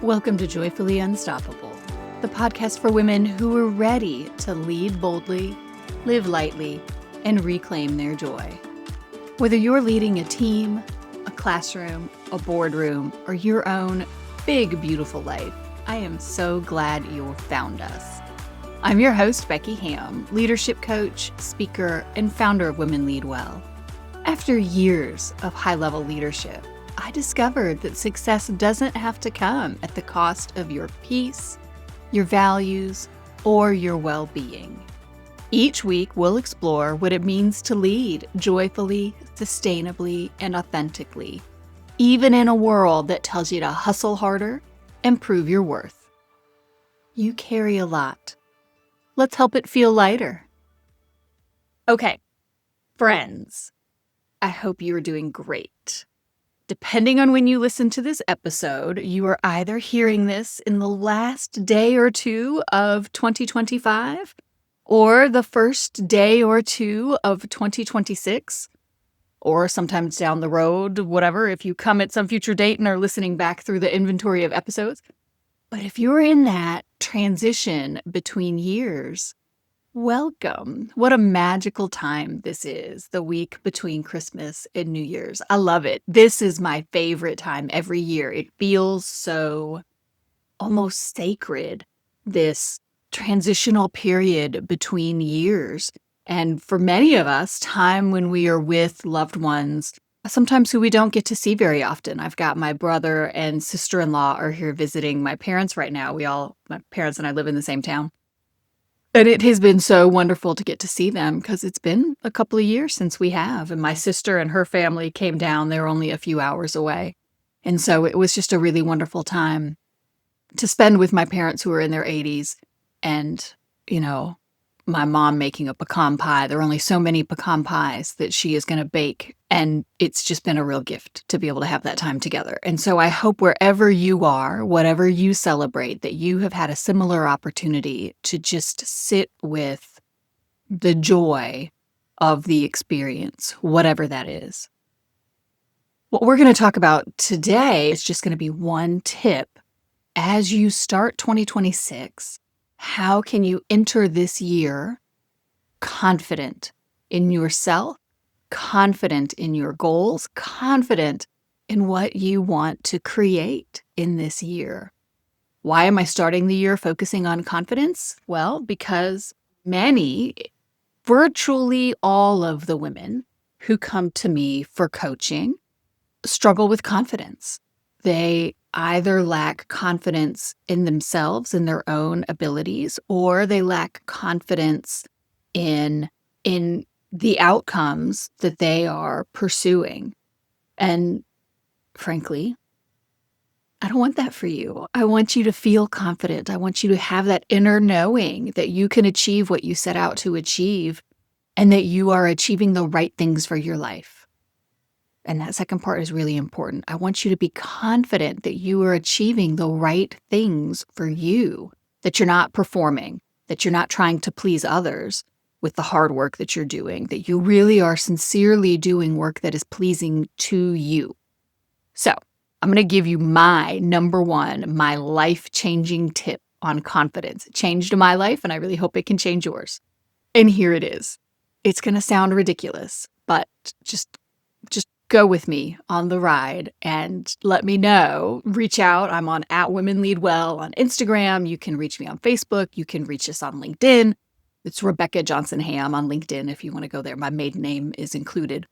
Welcome to Joyfully Unstoppable, the podcast for women who are ready to lead boldly, live lightly, and reclaim their joy. Whether you're leading a team, a classroom, a boardroom, or your own big, beautiful life, I am so glad you found us. I'm your host, Becky Hamm, leadership coach, speaker, and founder of Women Lead Well. After years of high-level leadership, I discovered that success doesn't have to come at the cost of your peace, your values, or your well-being. Each week, we'll explore what it means to lead joyfully, sustainably, and authentically, even in a world that tells you to hustle harder and prove your worth. You carry a lot. Let's help it feel lighter. Okay, friends, I hope you are doing great. Depending on when you listen to this episode, you are either hearing this in the last day or two of 2025 or the first day or two of 2026, or sometimes down the road, whatever, if you come at some future date and are listening back through the inventory of episodes. But if you're in that transition between years, welcome. What a magical time this is, the week between Christmas and New Year's. I love it. This is my favorite time every year. It feels so almost sacred, this transitional period between years. And for many of us, time when we are with loved ones, sometimes who we don't get to see very often. I've got my brother and sister-in-law are here visiting my parents right now. My parents and I live in the same town. And it has been so wonderful to get to see them because it's been a couple of years since we have. And my sister and her family came down. They were only a few hours away. And so it was just a really wonderful time to spend with my parents who are in their 80s. And, my mom making a pecan pie. There are only so many pecan pies that she is going to bake. And it's just been a real gift to be able to have that time together. And so I hope wherever you are, whatever you celebrate, that you have had a similar opportunity to just sit with the joy of the experience, whatever that is. What we're going to talk about today is just going to be one tip as you start 2026. How can you enter this year confident in yourself, confident in your goals, confident in what you want to create in this year? Why am I starting the year focusing on confidence? Well, because virtually all of the women who come to me for coaching struggle with confidence. They either lack confidence in themselves, in their own abilities, or they lack confidence in the outcomes that they are pursuing. And frankly, I don't want that for you. I want you to feel confident. I want you to have that inner knowing that you can achieve what you set out to achieve and that you are achieving the right things for your life. And that second part is really important. I want you to be confident that you are achieving the right things for you, that you're not performing, that you're not trying to please others with the hard work that you're doing, that you really are sincerely doing work that is pleasing to you. So I'm going to give you my number one, my life-changing tip on confidence. It changed my life, and I really hope it can change yours. And here it is. It's going to sound ridiculous, but just go with me on the ride and let me know. Reach out. I'm on @WomenLeadWell on Instagram. You can reach me on Facebook. You can reach us on LinkedIn. It's Rebecca Johnson Hamm on LinkedIn if you want to go there. My maiden name is included.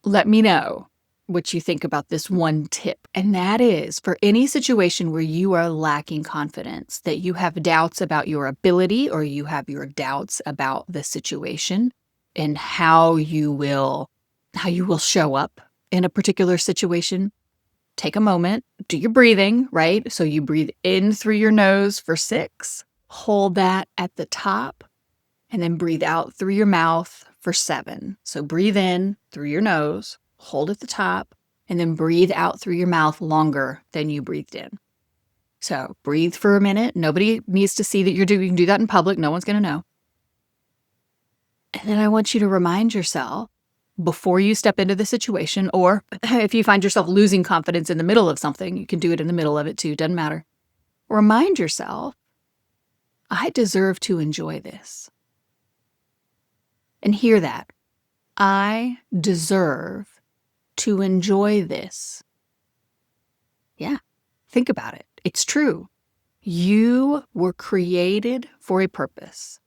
Let me know what you think about this one tip. And that is for any situation where you are lacking confidence, that you have doubts about your ability or you have your doubts about the situation and how you will show up in a particular situation, take a moment, do your breathing, right? So you breathe in through your nose for 6, hold that at the top, and then breathe out through your mouth for 7. So breathe in through your nose, hold at the top, and then breathe out through your mouth longer than you breathed in. So breathe for a minute. Nobody needs to see that you can do that in public. No one's going to know. And then I want you to remind yourself before you step into the situation, or if you find yourself losing confidence in the middle of something, you can do it in the middle of it too, doesn't matter. Remind yourself, I deserve to enjoy this. And hear that. I deserve to enjoy this. Yeah, think about it. It's true. You were created for a purpose,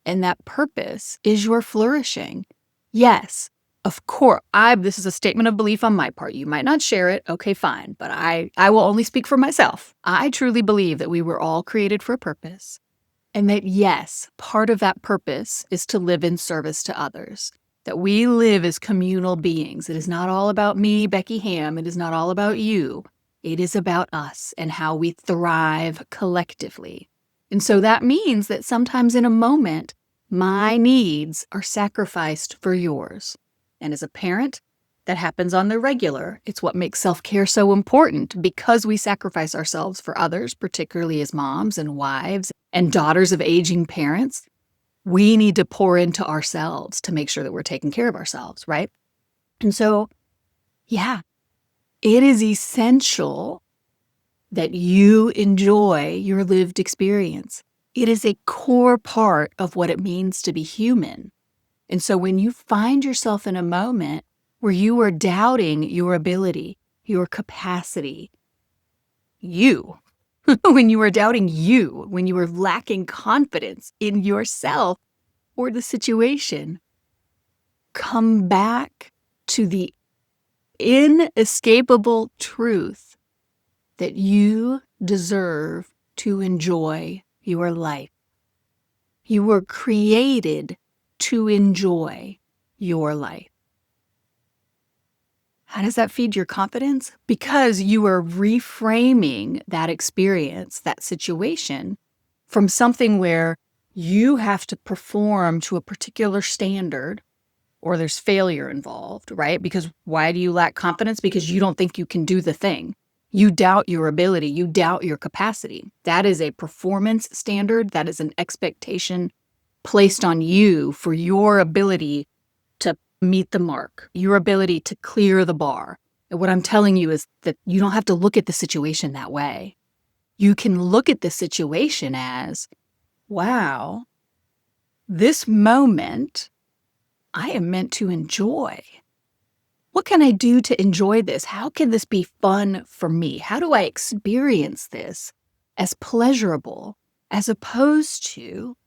and that purpose is your flourishing. Yes, of course, this is a statement of belief on my part. You might not share it. Okay, fine. But I will only speak for myself. I truly believe that we were all created for a purpose. And that, yes, part of that purpose is to live in service to others. That we live as communal beings. It is not all about me, Becky Hamm. It is not all about you. It is about us and how we thrive collectively. And so that means that sometimes in a moment, my needs are sacrificed for yours. And as a parent, that happens on the regular. It's what makes self-care so important because we sacrifice ourselves for others, particularly as moms and wives and daughters of aging parents. We need to pour into ourselves to make sure that we're taking care of ourselves, right? And so, yeah, it is essential that you enjoy your lived experience. It is a core part of what it means to be human. And so when you find yourself in a moment where you are doubting your ability, your capacity, when you are doubting you, when you are lacking confidence in yourself or the situation, come back to the inescapable truth that you deserve to enjoy your life. You were created to enjoy your life. How does that feed your confidence? Because you are reframing that experience, that situation, from something where you have to perform to a particular standard, or there's failure involved, right? Because why do you lack confidence? Because you don't think you can do the thing. You doubt your ability. You doubt your capacity. That is a performance standard. That is an expectation placed on you for your ability to meet the mark, your ability to clear the bar. And what I'm telling you is that you don't have to look at the situation that way. You can look at the situation as, wow, this moment I am meant to enjoy. What can I do to enjoy this? How can this be fun for me? How do I experience this as pleasurable as opposed to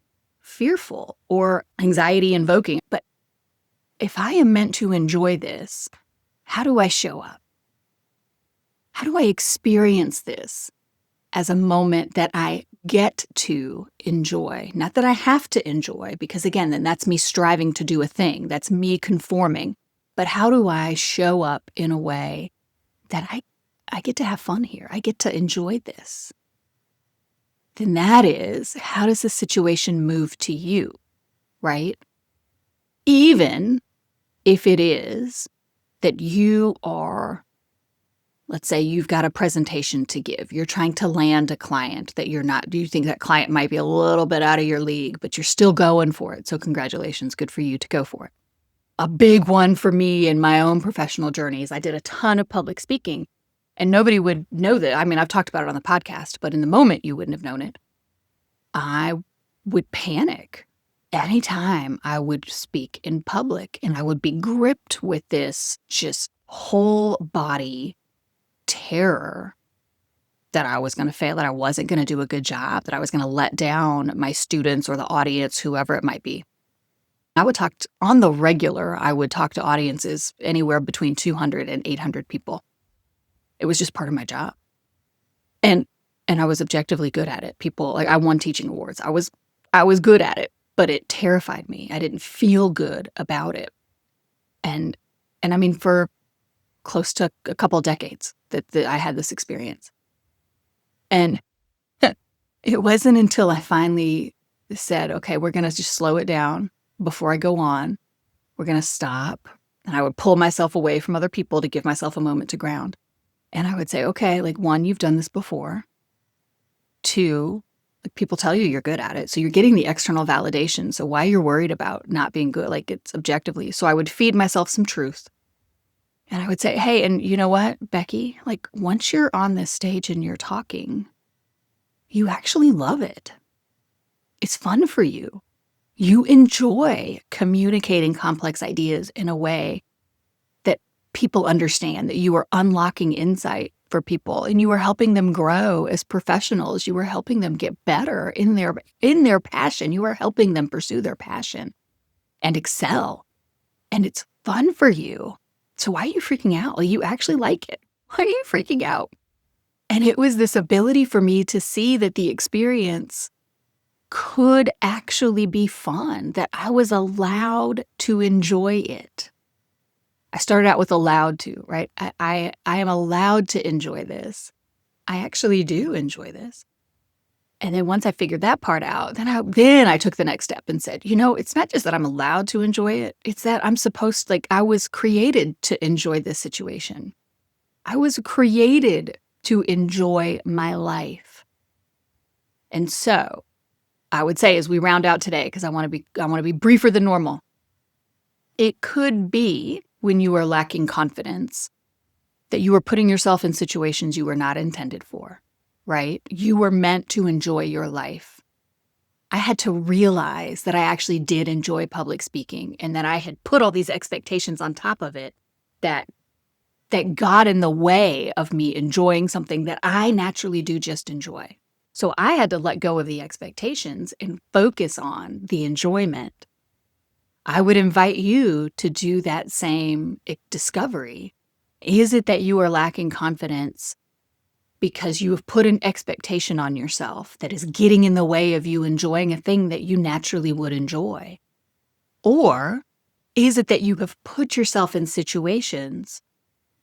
fearful or anxiety invoking? But if I am meant to enjoy this, how do I show up? How do I experience this as a moment that I get to enjoy? Not that I have to enjoy, because again, then that's me striving to do a thing. That's me conforming. But how do I show up in a way that I get to have fun here? I get to enjoy this. Then that is, how does the situation move to you, right? Even if it is that you are, let's say you've got a presentation to give. You're trying to land a client that you think that client might be a little bit out of your league, but you're still going for it. So congratulations, good for you to go for it. A big one for me in my own professional journeys, I did a ton of public speaking, and nobody would know that. I mean, I've talked about it on the podcast, but in the moment you wouldn't have known it. I would panic anytime I would speak in public, and I would be gripped with this just whole body terror that I was going to fail, that I wasn't going to do a good job, that I was going to let down my students or the audience, whoever it might be. I would talk on the regular, I would talk to audiences anywhere between 200 and 800 people. It was just part of my job. And I was objectively good at it. I won teaching awards. I was good at it, but it terrified me. I didn't feel good about it. And I mean, for close to a couple of decades that I had this experience. And it wasn't until I finally said, okay, we're going to just slow it down before I go on. We're going to stop. And I would pull myself away from other people to give myself a moment to ground. And I would say, okay, like 1, you've done this before. 2, Like, people tell you you're good at it. So you're getting the external validation. So why you're worried about not being good, like it's objectively. So I would feed myself some truth. And I would say, hey, and you know what, Becky, like once you're on this stage and you're talking, you actually love it. It's fun for you. You enjoy communicating complex ideas in a way that people understand, that you are unlocking insight for people and you are helping them grow as professionals. You are helping them get better in their passion. You are helping them pursue their passion and excel. And it's fun for you. So why are you freaking out? Like, you actually like it. Why are you freaking out? And it was this ability for me to see that the experience could actually be fun, that I was allowed to enjoy it. I started out with allowed to, right? I am allowed to enjoy this. I actually do enjoy this. And then once I figured that part out, then I took the next step and said, it's not just that I'm allowed to enjoy it. It's that I'm supposed, like, I was created to enjoy this situation. I was created to enjoy my life. And so I would say, as we round out today, because I want to be briefer than normal, it could be when you are lacking confidence that you are putting yourself in situations you were not intended for, right? You were meant to enjoy your life. I had to realize that I actually did enjoy public speaking and that I had put all these expectations on top of it that got in the way of me enjoying something that I naturally do just enjoy. So I had to let go of the expectations and focus on the enjoyment. I would invite you to do that same discovery. Is it that you are lacking confidence because you have put an expectation on yourself that is getting in the way of you enjoying a thing that you naturally would enjoy? Or is it that you have put yourself in situations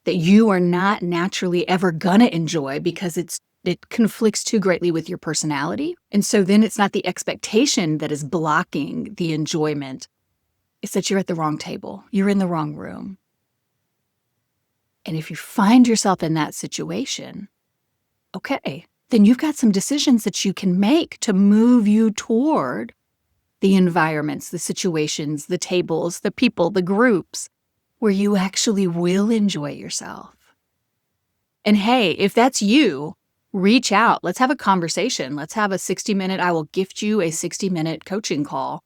that you are not naturally ever gonna enjoy because it conflicts too greatly with your personality? And so then it's not the expectation that is blocking the enjoyment. It's that you're at the wrong table. You're in the wrong room. And if you find yourself in that situation, okay, then you've got some decisions that you can make to move you toward the environments, the situations, the tables, the people, the groups where you actually will enjoy yourself. And hey, if that's you, reach out. Let's have a conversation. Let's have a 60-minute, I will gift you a 60-minute coaching call.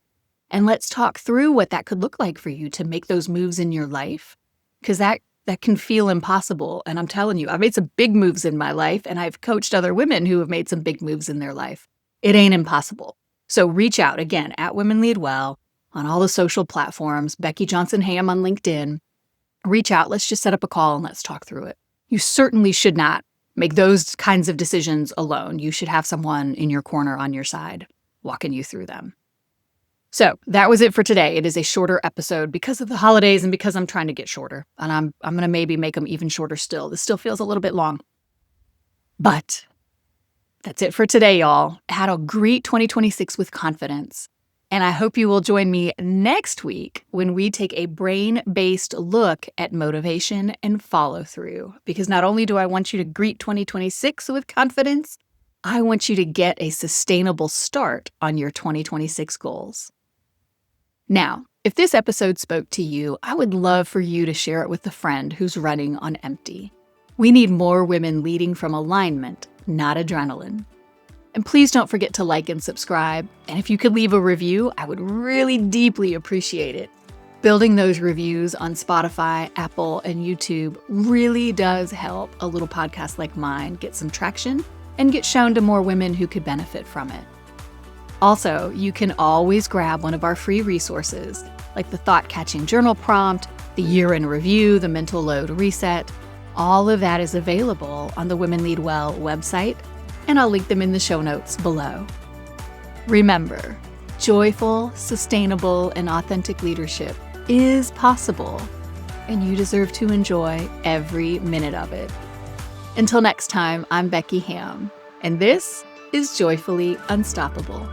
And let's talk through what that could look like for you to make those moves in your life. Because that can feel impossible. And I'm telling you, I've made some big moves in my life, and I've coached other women who have made some big moves in their life. It ain't impossible. So reach out, again, at Women Lead Well, on all the social platforms, Becky Johnson Hamm on LinkedIn. Reach out. Let's just set up a call and let's talk through it. You certainly should not make those kinds of decisions alone. You should have someone in your corner on your side walking you through them. So that was it for today. It is a shorter episode because of the holidays and because I'm trying to get shorter. And I'm going to maybe make them even shorter still. This still feels a little bit long. But that's it for today, y'all. How to greet 2026 with confidence. And I hope you will join me next week when we take a brain-based look at motivation and follow-through. Because not only do I want you to greet 2026 with confidence, I want you to get a sustainable start on your 2026 goals. Now, if this episode spoke to you, I would love for you to share it with a friend who's running on empty. We need more women leading from alignment, not adrenaline. And please don't forget to like and subscribe. And if you could leave a review, I would really deeply appreciate it. Building those reviews on Spotify, Apple, and YouTube really does help a little podcast like mine get some traction and get shown to more women who could benefit from it. Also, you can always grab one of our free resources, like the thought-catching journal prompt, the year in review, the mental load reset. All of that is available on the Women Lead Well website, and I'll link them in the show notes below. Remember, joyful, sustainable, and authentic leadership is possible, and you deserve to enjoy every minute of it. Until next time, I'm Becky Hamm, and this is Joyfully Unstoppable.